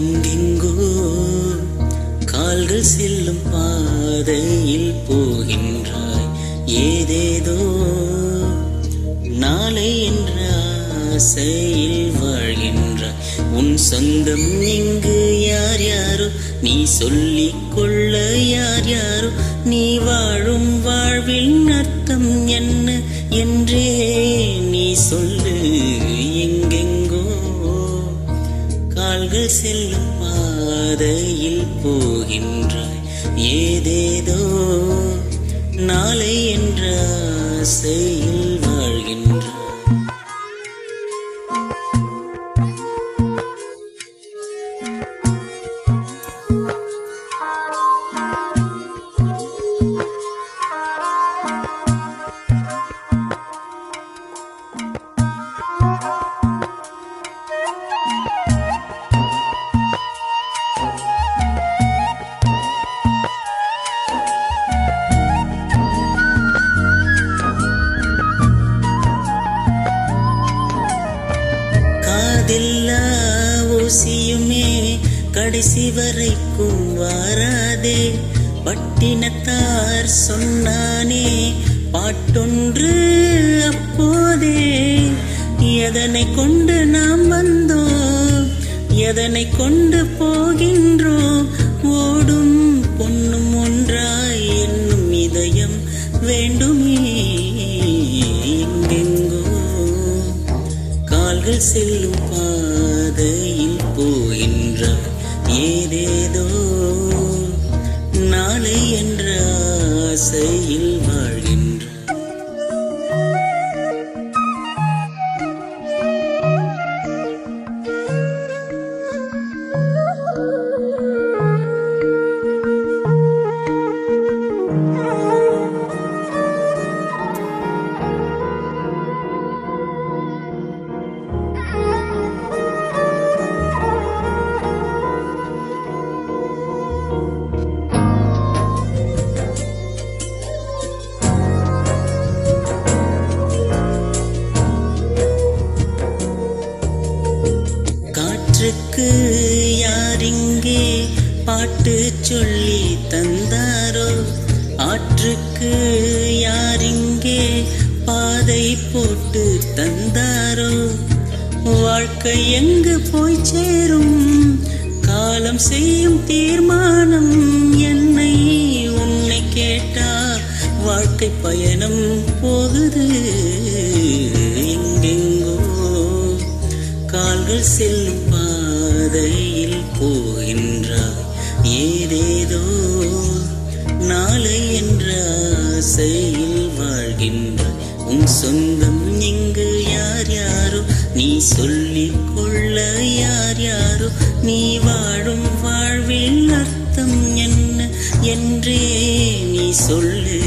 எங்கெங்கோ கால்கள் செல்லும் பாதையில் போகின்றாய். ஏதேதோ நாளை என்ற ஆசையில் வாழ்கின்றாய். உன் சொந்தம் இங்கு யார் யாரோ நீ சொல்லிக் கொள்ள யார் யாரோ. நீ வாழும் வாழ்வின் அர்த்தம் என்ன என்றே நீ சொல்லு. எங்கெங்கோ கால்கள் செல்லும் பாதையில் போகின்றாய். ஏதேதோ நாளை என்ற ஆசையில் வாழ்கின்றாய். எல்லா ஊசியுமே கடைசி வரைக்கும் வாராதே. பட்டினத்தார் சொன்னானே பாட்டொன்று அப்போதே. எதனை கொண்டு நாம் வந்தோம், எதனை கொண்டு போகின்றோம். ஓடும் பொன்னும் ஒன்றாய் என்னும் இதயம் வேண்டுமே. எங்கெங்கோ கால்கள் செல்லும் பாதையில் போகின்றாய். ஏதேதோ நாளை என்ற ஆசையில் வாழ்கின்றாய். காற்றுக்கு யாரிங்கே பாட்டு சொல்லி தந்தாரோ. ஆற்றுக்கு யாரிங்கே பாதை போட்டு தந்தாரோ. வாழ்க்கை எங்கு போய் சேரும் காலம் செய்யும் தீர்மானம். என்னை உன்னை கேட்டா வாழ்க்கை பயணம் போகுது. எங்கெங்கோ கால்கள் செல்லும் பாதையில் போகின்றாய். ஏதேதோ நாளை என்ற ஆசையில் வாழ்கின்றாய். உன் சொந்தம் இங்கு யார் யாரோ நீ சொல்லிக் கொள்ள யார் யாரோ. நீ வாழும் வாழ்வின் அர்த்தம் என்ன என்றே நீ சொல்லு.